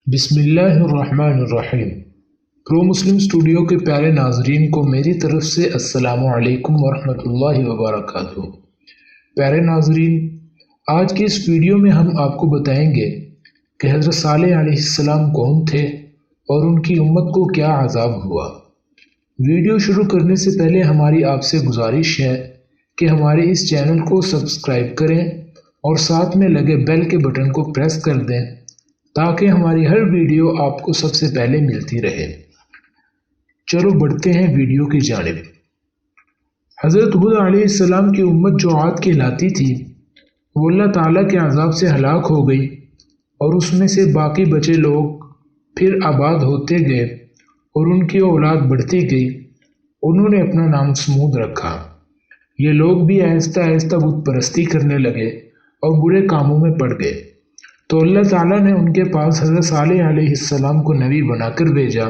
بسم اللہ الرحمن الرحیم۔ پرو مسلم اسٹوڈیو کے پیارے ناظرین کو میری طرف سے السلام علیکم ورحمۃ اللہ وبرکاتہ۔ پیارے ناظرین، آج کی اس ویڈیو میں ہم آپ کو بتائیں گے کہ حضرت صالح علیہ السلام کون تھے اور ان کی امت کو کیا عذاب ہوا۔ ویڈیو شروع کرنے سے پہلے ہماری آپ سے گزارش ہے کہ ہمارے اس چینل کو سبسکرائب کریں اور ساتھ میں لگے بیل کے بٹن کو پریس کر دیں تاکہ ہماری ہر ویڈیو آپ کو سب سے پہلے ملتی رہے۔ چلو بڑھتے ہیں ویڈیو کی جانب۔ حضرت ہود علیہ السلام کی امت جو عاد کہلاتی تھی وہ اللہ تعالیٰ کے عذاب سے ہلاک ہو گئی، اور اس میں سے باقی بچے لوگ پھر آباد ہوتے گئے اور ان کی اولاد بڑھتی گئی۔ انہوں نے اپنا نام سمود رکھا۔ یہ لوگ بھی آہستہ آہستہ بت پرستی کرنے لگے اور برے کاموں میں پڑ گئے، تو اللہ تعالیٰ نے ان کے پاس حضرت صالح علیہ السلام کو نبی بنا کر بھیجا۔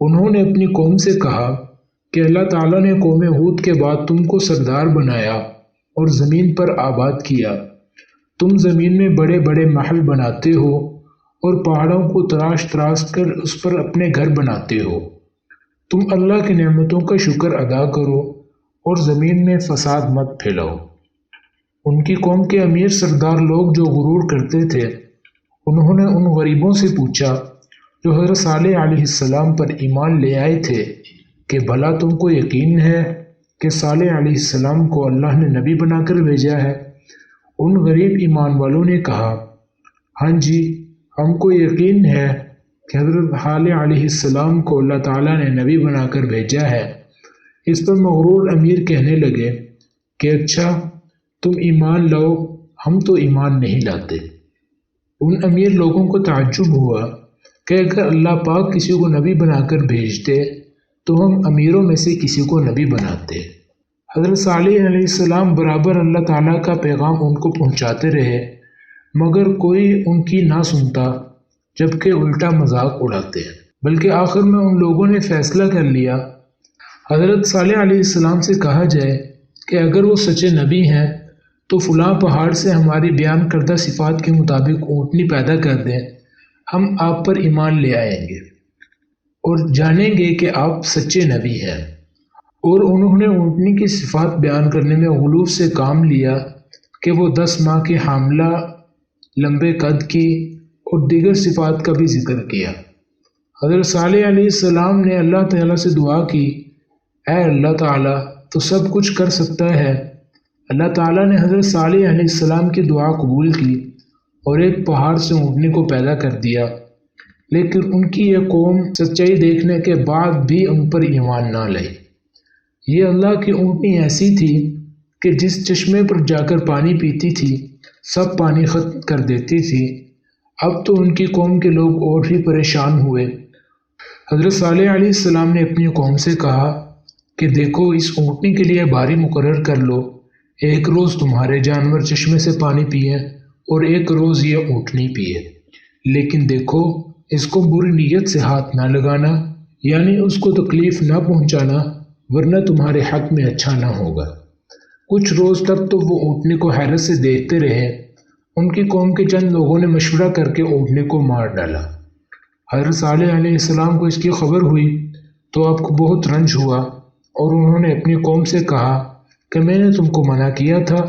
انہوں نے اپنی قوم سے کہا کہ اللہ تعالیٰ نے قوم ہود کے بعد تم کو سردار بنایا اور زمین پر آباد کیا۔ تم زمین میں بڑے بڑے محل بناتے ہو اور پہاڑوں کو تراش تراش کر اس پر اپنے گھر بناتے ہو۔ تم اللہ کی نعمتوں کا شکر ادا کرو اور زمین میں فساد مت پھیلاؤ۔ ان کی قوم کے امیر سردار لوگ جو غرور کرتے تھے، انہوں نے ان غریبوں سے پوچھا جو حضرت صالح علیہ السلام پر ایمان لے آئے تھے کہ بھلا تم کو یقین ہے کہ صالح علیہ السلام کو اللہ نے نبی بنا کر بھیجا ہے؟ ان غریب ایمان والوں نے کہا، ہاں جی، ہم کو یقین ہے کہ حضرت صالح علیہ السلام کو اللہ تعالیٰ نے نبی بنا کر بھیجا ہے۔ اس پر مغرور امیر کہنے لگے کہ اچھا، تم ایمان لاؤ، ہم تو ایمان نہیں لاتے۔ ان امیر لوگوں کو تعجب ہوا کہ اگر اللہ پاک کسی کو نبی بنا کر بھیجتے تو ہم امیروں میں سے کسی کو نبی بناتے۔ حضرت صالح علیہ السلام برابر اللہ تعالیٰ کا پیغام ان کو پہنچاتے رہے، مگر کوئی ان کی نہ سنتا، جبکہ الٹا مذاق اڑاتے۔ بلکہ آخر میں ان لوگوں نے فیصلہ کر لیا، حضرت صالح علیہ السلام سے کہا جائے کہ اگر وہ سچے نبی ہیں تو فلاں پہاڑ سے ہماری بیان کردہ صفات کے مطابق اونٹنی پیدا کر دیں، ہم آپ پر ایمان لے آئیں گے اور جانیں گے کہ آپ سچے نبی ہیں۔ اور انہوں نے اونٹنی کی صفات بیان کرنے میں غلو سے کام لیا کہ وہ 10 ماہ کی حاملہ، لمبے قد کی اور دیگر صفات کا بھی ذکر کیا۔ حضرت صالح علیہ السلام نے اللہ تعالیٰ سے دعا کی، اے اللہ تعالیٰ، تو سب کچھ کر سکتا ہے۔ اللہ تعالیٰ نے حضرت صالح علیہ السلام کی دعا قبول کی اور ایک پہاڑ سے اونٹنی کو پیدا کر دیا، لیکن ان کی یہ قوم سچائی دیکھنے کے بعد بھی ان پر ایمان نہ لائی۔ یہ اللہ کی اونٹنی ایسی تھی کہ جس چشمے پر جا کر پانی پیتی تھی سب پانی ختم کر دیتی تھی۔ اب تو ان کی قوم کے لوگ اور بھی پریشان ہوئے۔ حضرت صالح علیہ السلام نے اپنی قوم سے کہا کہ دیکھو، اس اونٹنی کے لیے باری مقرر کر لو، ایک روز تمہارے جانور چشمے سے پانی پیئیں اور ایک روز یہ اونٹنی پیئے، لیکن دیکھو اس کو بری نیت سے ہاتھ نہ لگانا، یعنی اس کو تکلیف نہ پہنچانا، ورنہ تمہارے حق میں اچھا نہ ہوگا۔ کچھ روز تک تو وہ اونٹنی کو حیرت سے دیکھتے رہے۔ ان کی قوم کے چند لوگوں نے مشورہ کر کے اونٹنی کو مار ڈالا۔ حضرت صالح علیہ السلام کو اس کی خبر ہوئی تو آپ کو بہت رنج ہوا، اور انہوں نے اپنی قوم سے کہا کہ میں نے تم کو منع کیا تھا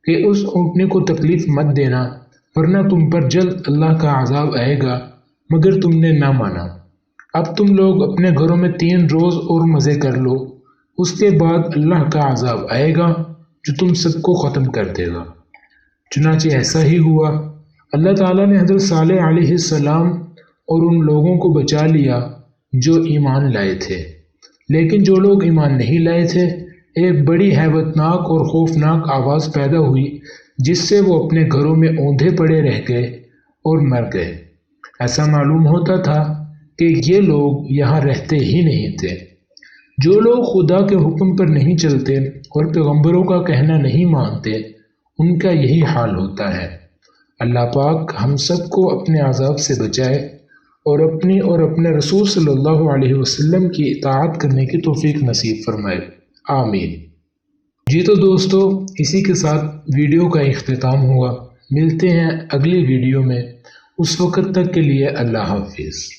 کہ اس اونٹنی کو تکلیف مت دینا، ورنہ تم پر جلد اللہ کا عذاب آئے گا، مگر تم نے نہ مانا۔ اب تم لوگ اپنے گھروں میں 3 روز اور مزے کر لو، اس کے بعد اللہ کا عذاب آئے گا جو تم سب کو ختم کر دے گا۔ چنانچہ ایسا ہی ہوا۔ اللہ تعالیٰ نے حضرت صالح علیہ السلام اور ان لوگوں کو بچا لیا جو ایمان لائے تھے، لیکن جو لوگ ایمان نہیں لائے تھے، ایک بڑی ہیبتناک اور خوفناک آواز پیدا ہوئی جس سے وہ اپنے گھروں میں اوندھے پڑے رہ گئے اور مر گئے۔ ایسا معلوم ہوتا تھا کہ یہ لوگ یہاں رہتے ہی نہیں تھے۔ جو لوگ خدا کے حکم پر نہیں چلتے اور پیغمبروں کا کہنا نہیں مانتے، ان کا یہی حال ہوتا ہے۔ اللہ پاک ہم سب کو اپنے عذاب سے بچائے اور اپنی اور اپنے رسول صلی اللہ علیہ وسلم کی اطاعت کرنے کی توفیق نصیب فرمائے، آمین۔ جی تو دوستو، اسی کے ساتھ ویڈیو کا اختتام ہوا۔ ملتے ہیں اگلی ویڈیو میں، اس وقت تک کے لیے اللہ حافظ۔